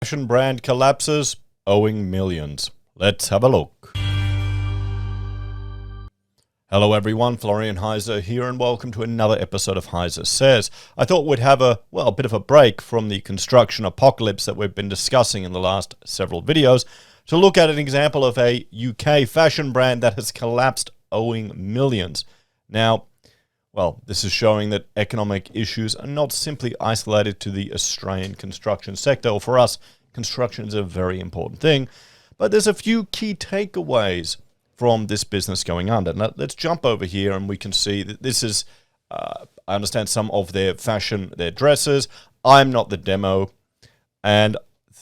Fashion brand collapses, owing millions. Let's have a look. Hello everyone, Florian.heise here and welcome to another episode of HeiseSays. I thought we'd have a bit of a break from the construction apocalypse that we've been discussing in the last several videos to look at an example of a UK fashion brand that has collapsed, owing millions. Now, this is showing that economic issues are not simply isolated to the Australian construction sector, or for us, construction is a very important thing, but there's a few key takeaways from this business going under. Now, let's jump over here and we can see that this is, I understand some of their fashion, their dresses. I'm not the demo, and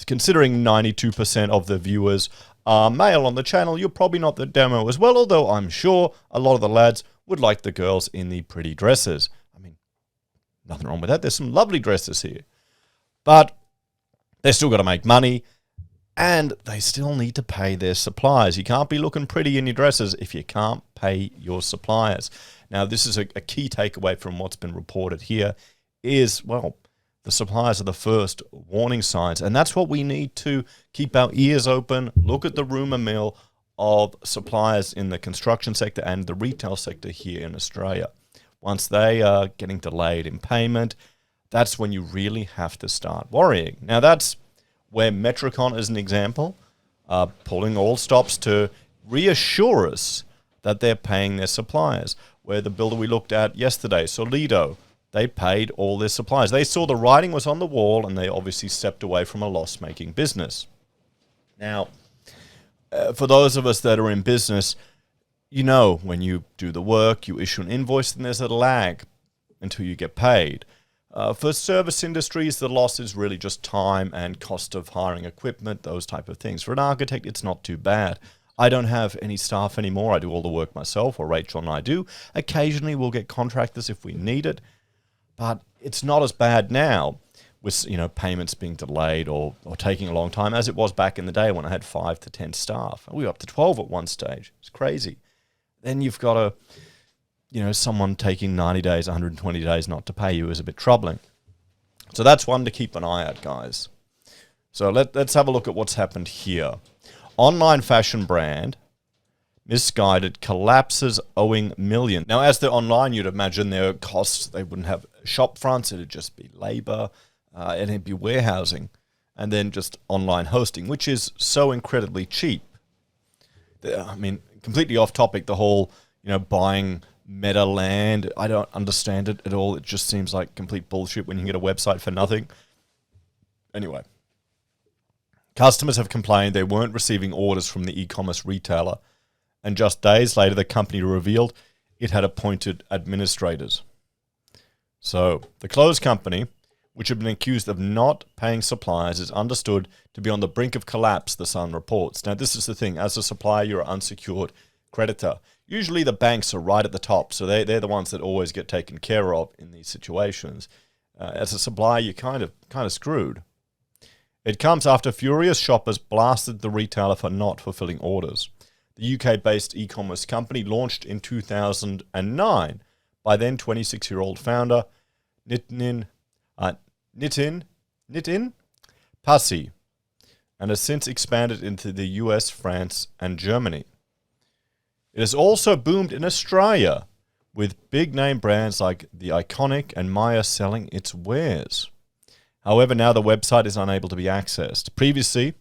considering 92% of the viewers are male on the channel, you're probably not the demo as well, although I'm sure a lot of the lads would like the girls in the pretty dresses. I mean, nothing wrong with that. There's some lovely dresses here. But they still got to make money, and they still need to pay their suppliers. You can't be looking pretty in your dresses if you can't pay your suppliers. Now, this is a key takeaway from what's been reported here is, the suppliers are the first warning signs, and that's what we need to keep our ears open, look at the rumor mill of suppliers in the construction sector and the retail sector here in Australia. Once they are getting delayed in payment, that's when you really have to start worrying. Now, that's where Metricon is an example, pulling all stops to reassure us that they're paying their suppliers. Where the builder we looked at yesterday, Solido, they paid all their suppliers. They saw the writing was on the wall and they obviously stepped away from a loss-making business. Now, for those of us that are in business, you know when you do the work, you issue an invoice and there's a lag until you get paid. For service industries, the loss is really just time and cost of hiring equipment, those type of things. For an architect, it's not too bad. I don't have any staff anymore. I do all the work myself, or Rachel and I do. Occasionally, we'll get contractors if we need it, but it's not as bad now with payments being delayed or taking a long time as it was back in the day when I had 5 to 10 staff. We were up to 12 at one stage. It's crazy. Then you've got someone taking 90 days, 120 days not to pay you is a bit troubling. So that's one to keep an eye out, guys. So let's have a look at what's happened here. Online fashion brand Missguided collapses, owing millions. Now, as they're online, you'd imagine their costs, they wouldn't have shop fronts, it'd just be labor, and it'd be warehousing, and then just online hosting, which is so incredibly cheap. I mean, completely off topic, the whole, buying meta land, I don't understand it at all. It just seems like complete bullshit when you can get a website for nothing. Anyway, customers have complained they weren't receiving orders from the e-commerce retailer, and just days later, the company revealed it had appointed administrators. So, the clothes company, which had been accused of not paying suppliers, is understood to be on the brink of collapse, the Sun reports. Now, this is the thing. As a supplier, you're an unsecured creditor. Usually, the banks are right at the top, so they're the ones that always get taken care of in these situations. As a supplier, you're kind of screwed. It comes after furious shoppers blasted the retailer for not fulfilling orders. The UK-based e-commerce company launched in 2009 by then 26-year-old founder Nitin Pasi, and has since expanded into the US, France, and Germany. It has also boomed in Australia, with big-name brands like The Iconic and Maya selling its wares. However, now the website is unable to be accessed. Previously,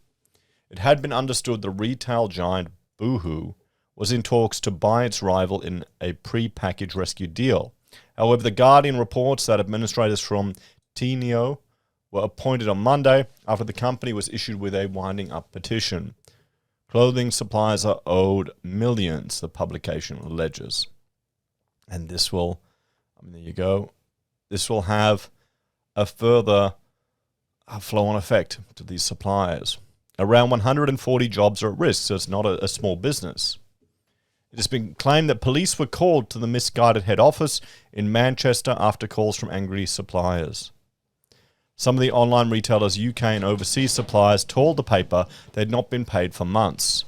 it had been understood the retail giant Boohoo was in talks to buy its rival in a pre-packaged rescue deal. However, The Guardian reports that administrators from Teneo were appointed on Monday after the company was issued with a winding up petition. Clothing suppliers are owed millions, the publication alleges. And this will, there you go, this will have a further flow-on effect to these suppliers. Around 140 jobs are at risk, so it's not a small business. It has been claimed that police were called to the Missguided head office in Manchester after calls from angry suppliers. Some of the online retailers' UK and overseas suppliers told the paper they had not been paid for months.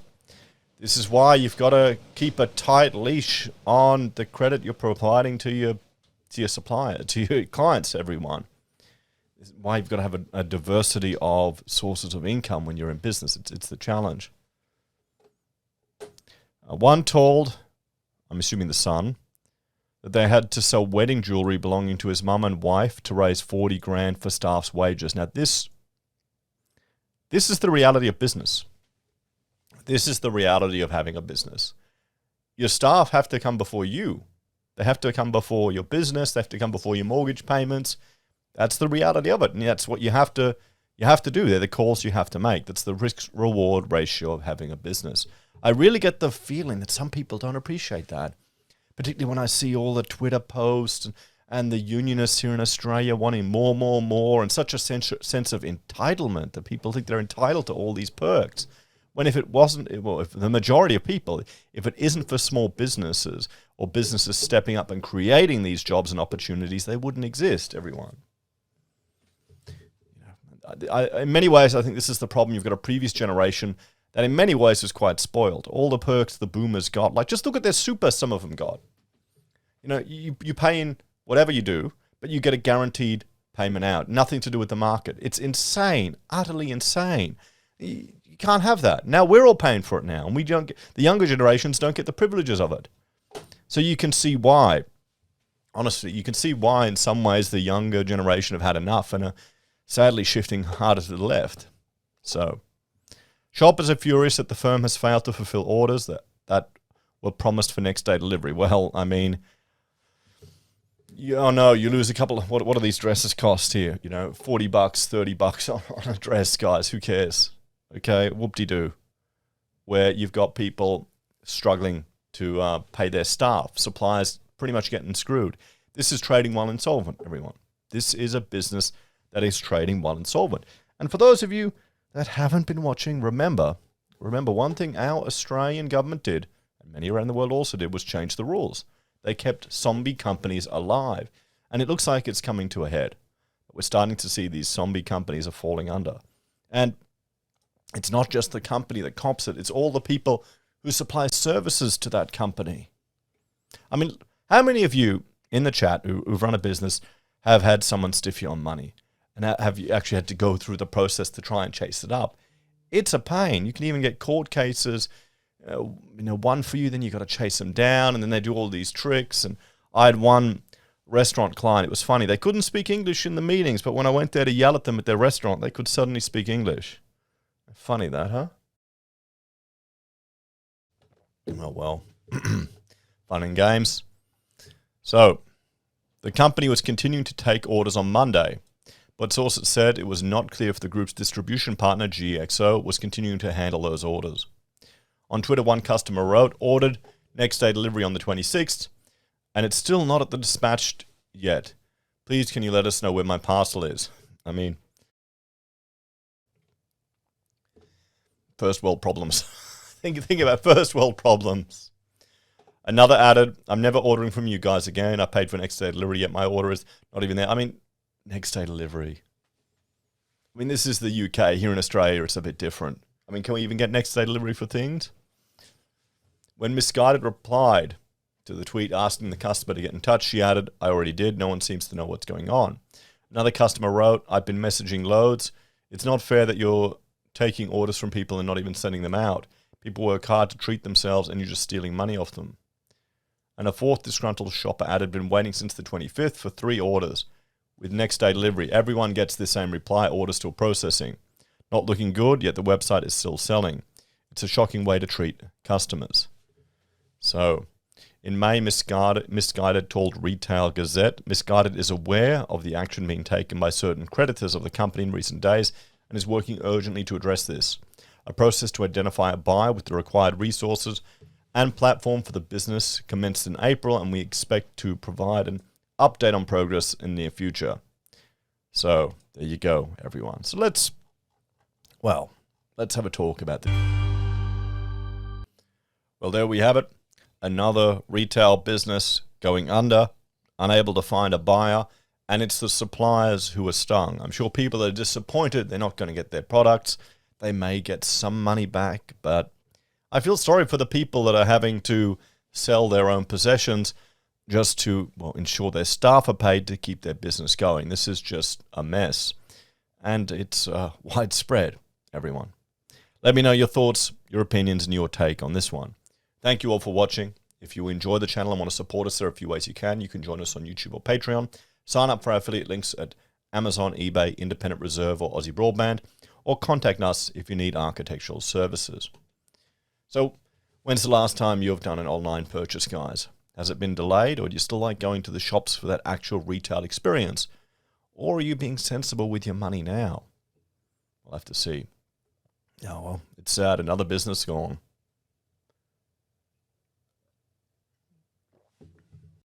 This is why you've got to keep a tight leash on the credit you're providing to your supplier, to your clients, everyone. why you've got to have a diversity of sources of income when you're in business. It's the challenge. One told, I'm assuming the son, that they had to sell wedding jewelry belonging to his mum and wife to raise 40 grand for staff's wages. Now this is the reality of business. This is the reality of having a business. Your staff have to come before you. They have to come before your business. They have to come before your mortgage payments. That's the reality of it. And that's what you have to do. They're the calls you have to make. That's the risk-reward ratio of having a business. I really get the feeling that some people don't appreciate that, particularly when I see all the Twitter posts and the unionists here in Australia wanting more, and such a sense of entitlement that people think they're entitled to all these perks. When if it wasn't, well, if the majority of people, if it isn't for small businesses or businesses stepping up and creating these jobs and opportunities, they wouldn't exist, everyone. In many ways, I think this is the problem. You've got a previous generation that in many ways was quite spoiled. All the perks the boomers got, like just look at their super some of them got. You pay in whatever you do, but you get a guaranteed payment out. Nothing to do with the market. It's insane, utterly insane. You can't have that. Now we're all paying for it now, and the younger generations don't get the privileges of it. So you can see why. Honestly, you can see why in some ways the younger generation have had enough and are sadly shifting harder to the left. So shoppers are furious that the firm has failed to fulfill orders that were promised for next day delivery. Well, I mean, you lose a couple of, what do these dresses cost here? $40, $30 on a dress, guys. Who cares? Okay, whoop-de-doo. Where you've got people struggling to pay their staff, suppliers pretty much getting screwed. This is trading while insolvent, everyone. This is a business that is trading while insolvent. And for those of you that haven't been watching, remember one thing our Australian government did, and many around the world also did, was change the rules. They kept zombie companies alive. And it looks like it's coming to a head. We're starting to see these zombie companies are falling under. And it's not just the company that cops it. It's all the people who supply services to that company. I mean, how many of you in the chat who've run a business have had someone stiff you on money? And have you actually had to go through the process to try and chase it up? It's a pain. You can even get court cases, one for you, then you got to chase them down, and then they do all these tricks. And I had one restaurant client. It was funny. They couldn't speak English in the meetings, but when I went there to yell at them at their restaurant, they could suddenly speak English. Funny that, huh? Oh, well. Fun and games. So, the company was continuing to take orders on Monday, but sources said it was not clear if the group's distribution partner, GXO, was continuing to handle those orders. On Twitter, one customer wrote, ordered next day delivery on the 26th, and it's still not at the dispatched yet. Please, can you let us know where my parcel is? I mean, first world problems. think about first world problems. Another added, I'm never ordering from you guys again. I paid for next day delivery, yet my order is not even there. I mean, next day delivery. I mean, this is the UK. Here in Australia, it's a bit different. I mean, can we even get next day delivery for things? When Missguided replied to the tweet asking the customer to get in touch, she added, I already did. No one seems to know what's going on. Another customer wrote, I've been messaging loads. It's not fair that you're taking orders from people and not even sending them out. People work hard to treat themselves and you're just stealing money off them. And a fourth disgruntled shopper added, been waiting since the 25th for 3 orders. With next day delivery, everyone gets the same reply, order still processing. Not looking good, yet the website is still selling. It's a shocking way to treat customers. So, in May, Missguided told Retail Gazette, Missguided is aware of the action being taken by certain creditors of the company in recent days and is working urgently to address this. A process to identify a buyer with the required resources and platform for the business commenced in April, and we expect to provide an update on progress in the near future. So, there you go, everyone. So let's have a talk about this. Well, there we have it. Another retail business going under, unable to find a buyer, and it's the suppliers who are stung. I'm sure people are disappointed they're not going to get their products. They may get some money back, but I feel sorry for the people that are having to sell their own possessions. just to, well, ensure their staff are paid to keep their business going. This is just a mess. And it's widespread, everyone. Let me know your thoughts, your opinions, and your take on this one. Thank you all for watching. If you enjoy the channel and want to support us, there are a few ways you can. You can join us on YouTube or Patreon. Sign up for our affiliate links at Amazon, eBay, Independent Reserve, or AussieBroadband, or contact us if you need architectural services. So, when's the last time you've done an online purchase, guys? Has it been delayed, or do you still like going to the shops for that actual retail experience? Or are you being sensible with your money now? We'll have to see. Oh, well, it's sad. Another business gone.